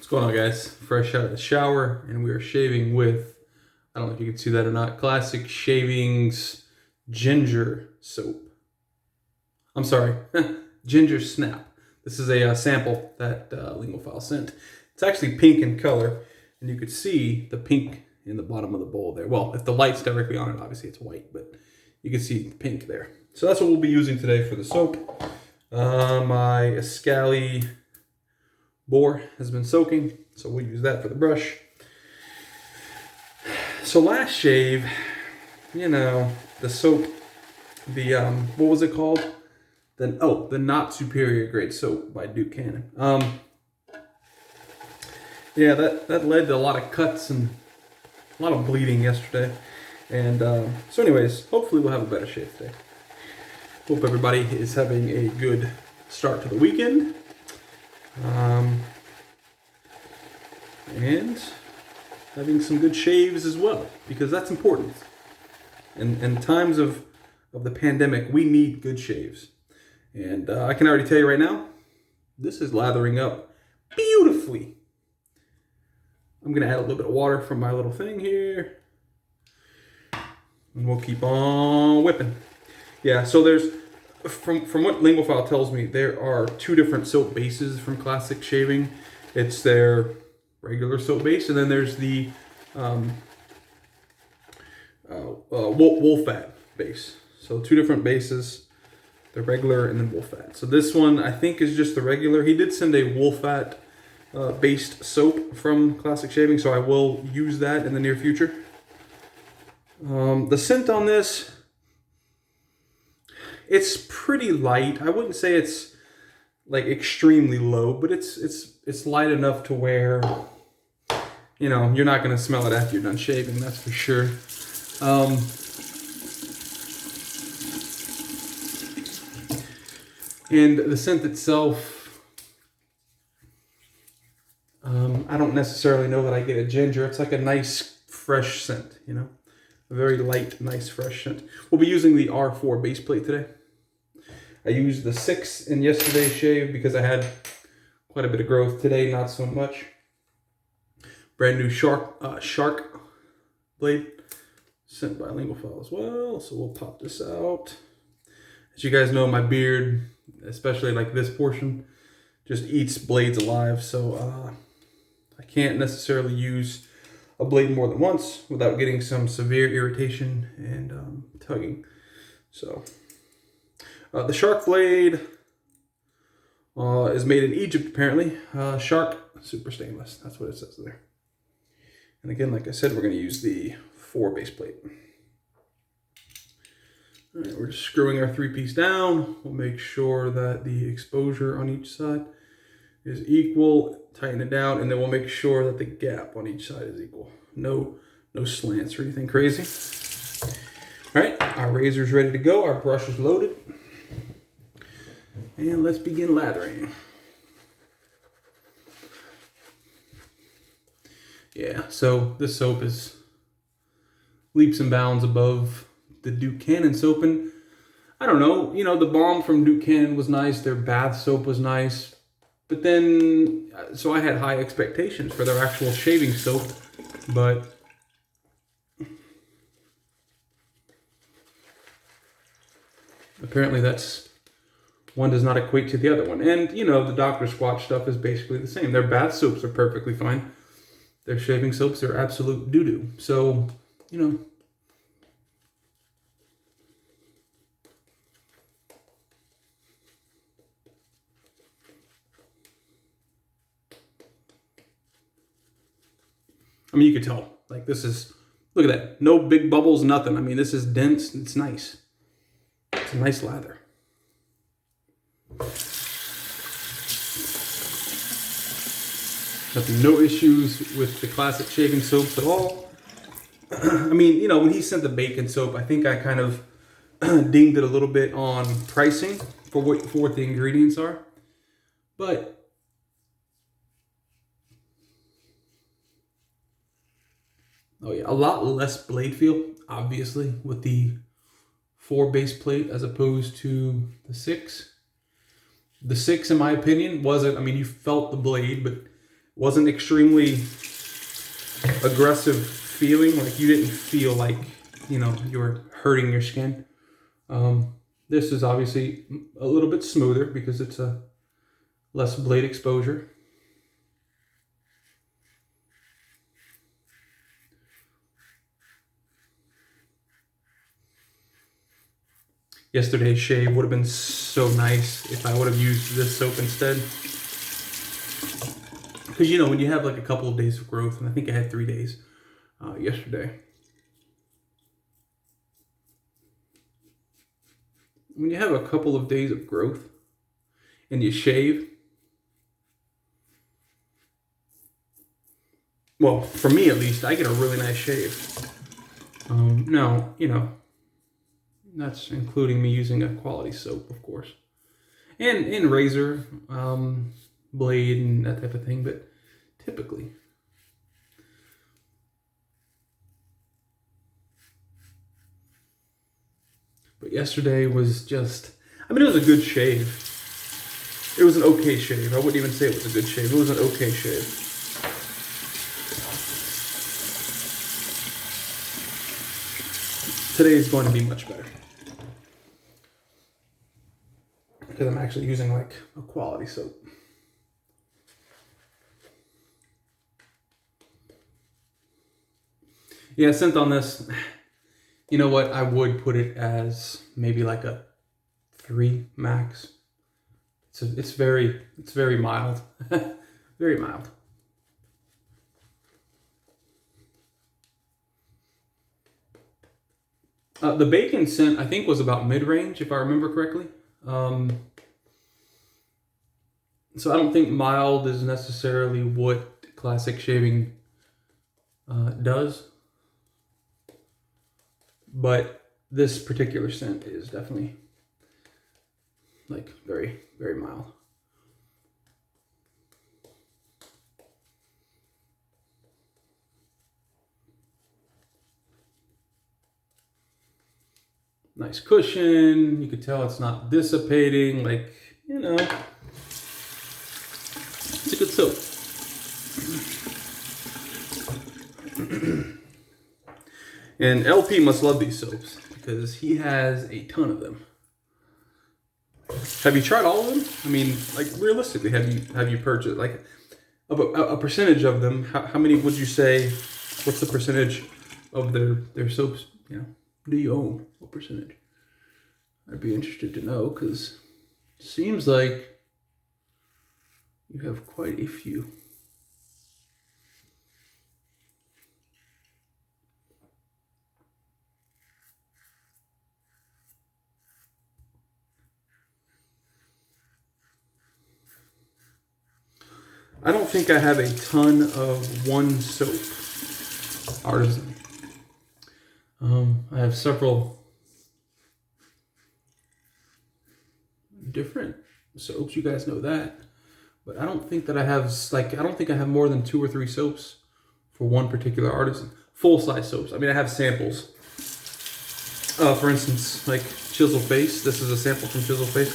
What's going on, guys? Fresh out of the shower, and we are shaving with, I don't know if you can see that or not, Classic Shavings Ginger Soap. I'm sorry, Gingersnap. This is a sample that Lingophile sent. It's actually pink in color, and you could see the pink in the bottom of the bowl there. Well, if the light's directly on it, obviously it's white, but you can see the pink there. So that's what we'll be using today for the soap. My Escali bore has been soaking, so we'll use that for the brush. So last shave, you know, the soap, the what was it called? The Not Superior Grade Soap by Duke Cannon. Yeah, that led to a lot of cuts and a lot of bleeding yesterday. And so anyways, hopefully we'll have a better shave today. Hope everybody is having a good start to the weekend. And having some good shaves as well, because that's important. In times of the pandemic, we need good shaves. And I can already tell you right now, this is lathering up beautifully. I'm going to add a little bit of water from my little thing here. And we'll keep on whipping. Yeah, so there's, from what Lingophile tells me, there are two different soap bases from Classic Shaving. It's their regular soap base, and then there's the Wolfat base. So two different bases, the regular and then Wolfat. So this one I think is just the regular. He did send a Wolfat based soap from Classic Shaving, so I will use that in the near future. The scent on this, it's pretty light. I wouldn't say it's like extremely low, but it's light enough to where, you know, you're not going to smell it after you're done shaving, that's for sure. And the scent itself, I don't necessarily know that I get a ginger. It's like a nice, fresh scent, you know? A very light, nice, fresh scent. We'll be using the R4 base plate today. I used the 6 in yesterday's shave because I had quite a bit of growth today, not so much. Brand new shark blade sent by Lingophile as well. So we'll pop this out. As you guys know, my beard, especially like this portion, just eats blades alive. So I can't necessarily use a blade more than once without getting some severe irritation and tugging. So the shark blade is made in Egypt, apparently. Shark super stainless. That's what it says there. And again, like I said, we're going to use the 4 base plate. All right, we're just screwing our 3-piece down. We'll make sure that the exposure on each side is equal. Tighten it down, and then we'll make sure that the gap on each side is equal. No slants or anything crazy. All right, our razor's ready to go. Our brush is loaded. And let's begin lathering. Yeah, so this soap is leaps and bounds above the Duke Cannon soap. And I don't know, you know, the balm from Duke Cannon was nice. Their bath soap was nice. But then, so I had high expectations for their actual shaving soap. But apparently one does not equate to the other one. And, you know, the Dr. Squatch stuff is basically the same. Their bath soaps are perfectly fine. Their shaving soaps are absolute doo-doo. So, you know. I mean, you could tell. Like, this is, look at that. No big bubbles, nothing. I mean, this is dense. It's nice. It's a nice lather. Having no issues with the Classic Shaving soaps at all. I mean, you know, when he sent the bacon soap, I think I kind of dinged it a little bit on pricing for what the ingredients are. But oh yeah, a lot less blade feel, obviously, with the 4 base plate as opposed to the 6. The 6, in my opinion, wasn't, I mean, you felt the blade, but Wasn't extremely aggressive feeling. Like you didn't feel like, you know, you were hurting your skin. This is obviously a little bit smoother because it's a less blade exposure. Yesterday's shave would have been so nice if I would have used this soap instead. Because, you know, when you have like a couple of days of growth, and I think I had 3 days yesterday. When you have a couple of days of growth and you shave, well, for me at least, I get a really nice shave. Now, you know, that's including me using a quality soap, of course. And razor, blade, and that type of thing, but typically. But yesterday was just, I mean, it was a good shave. It was an okay shave. I wouldn't even say it was a good shave. It was an okay shave. Today is going to be much better. Because I'm actually using like a quality soap. Yeah, scent on this, you know what? I would put it as maybe like a 3 max. It's very mild. Very mild. The bacon scent, I think, was about mid-range, if I remember correctly. So I don't think mild is necessarily what classic shaving does. But this particular scent is definitely like very, very mild. Nice cushion. You could tell it's not dissipating. Like, you know, it's a good soap. And LP must love these soaps because he has a ton of them. Have you tried all of them? I mean, like realistically, have you purchased like a percentage of them? How many would you say? What's the percentage of their soaps? You know, do you own? What percentage? I'd be interested to know because it seems like you have quite a few. I don't think I have a ton of one soap artisan. I have several different soaps. You guys know that. But I don't think that I have, like, I don't think I have more than 2 or 3 soaps for one particular artisan. Full-size soaps. I mean, I have samples. For instance, like Chisel Face. This is a sample from Chisel Face.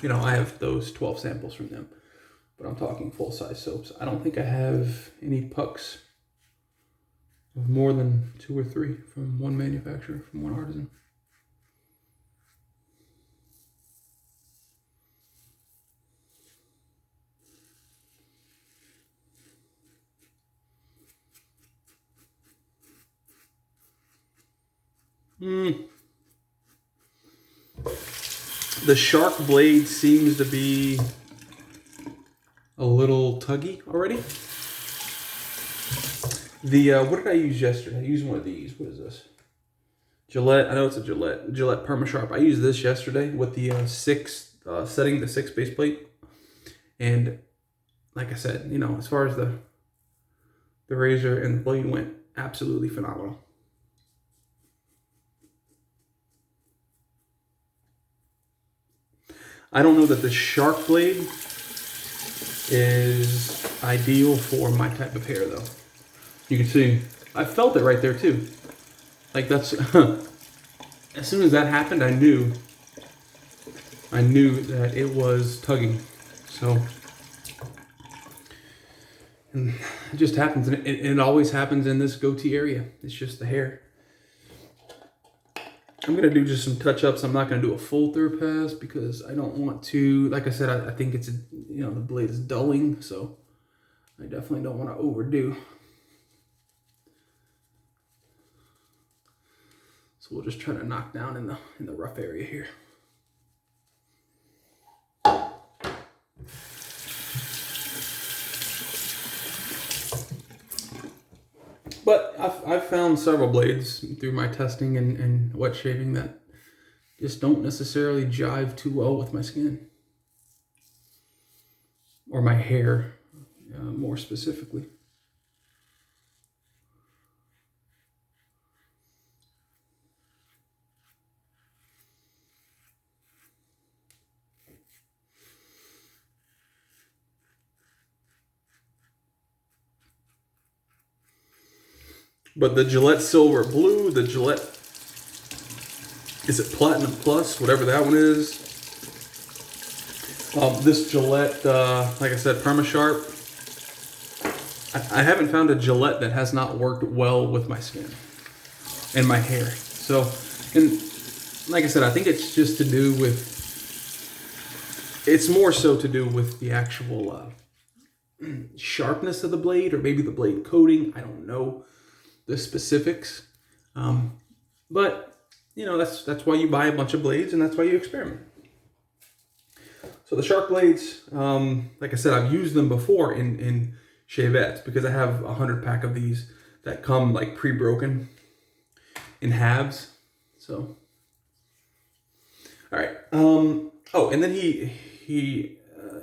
You know, I have those 12 samples from them. But I'm talking full-size soaps. I don't think I have any pucks of more than 2 or 3 from one manufacturer, from one artisan. The shark blade seems to be a little tuggy already. What did I use yesterday? I used one of these. What is this? Gillette. I know it's a Gillette Perma-Sharp. I used this yesterday with the setting the 6 base plate. And like I said, you know, as far as the razor and the blade went, absolutely phenomenal. I don't know that the shark blade is ideal for my type of hair though. You can see, I felt it right there too. Like that's, as soon as that happened, I knew that it was tugging. So And it just happens, and it always happens in this goatee area. It's just the hair. I'm going to do just some touch-ups. I'm not going to do a full third pass because I don't want to, like I said, I think it's, the blade is dulling, so I definitely don't want to overdo. So we'll just try to knock down in the rough area here. But I've found several blades through my testing and wet shaving that just don't necessarily jive too well with my skin. Or my hair, more specifically. But the Gillette Silver Blue, the Gillette, is it Platinum Plus, whatever that one is. This Gillette, like I said, PermaSharp. I haven't found a Gillette that has not worked well with my skin and my hair. So, and like I said, I think it's just to do with, it's more so to do with the actual sharpness of the blade, or maybe the blade coating. I don't know the specifics, but that's why you buy a bunch of blades, and that's why you experiment. So the shark blades, like I said, I've used them before in shavettes because I have 100 pack of these that come like pre-broken in halves. So, all right. Oh, and then he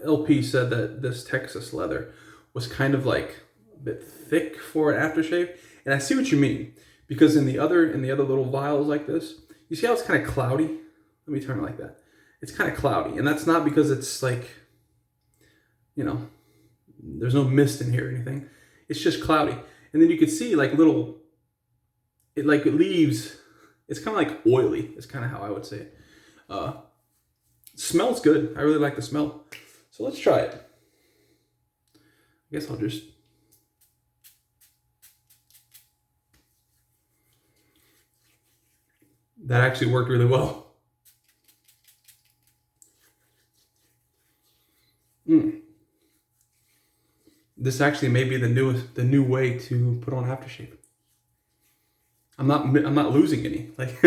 LP said that this Texas leather was kind of like a bit thick for an aftershave. And I see what you mean, because in the other little vials like this, you see how it's kind of cloudy? Let me turn it like that. It's kind of cloudy, and that's not because it's like, there's no mist in here or anything. It's just cloudy. And then you can see like it leaves, it's kind of like oily, is kind of how I would say it. Smells good. I really like the smell. So let's try it. I guess I'll just... That actually worked really well. This actually may be the new way to put on aftershave. I'm not losing any. Like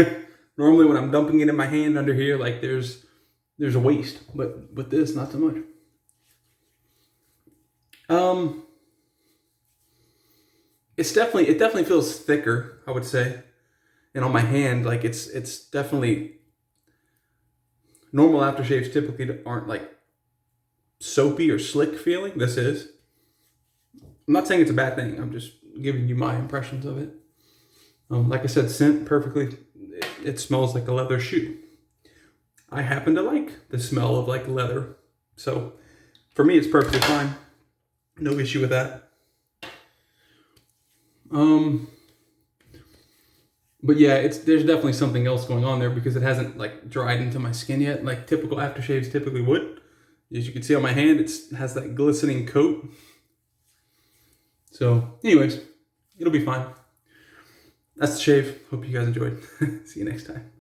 normally when I'm dumping it in my hand under here, like there's a waste, but with this, not so much. It definitely feels thicker, I would say. And on my hand, like it's definitely, normal aftershaves typically aren't like soapy or slick feeling. This is. I'm not saying it's a bad thing. I'm just giving you my impressions of it. Like I said, scent perfectly. It smells like a leather shoe. I happen to like the smell of like leather. So for me, it's perfectly fine. No issue with that. But yeah, there's definitely something else going on there because it hasn't like dried into my skin yet, like typical aftershaves typically would. As you can see on my hand, it has that glistening coat. So anyways, it'll be fine. That's the shave. Hope you guys enjoyed. See you next time.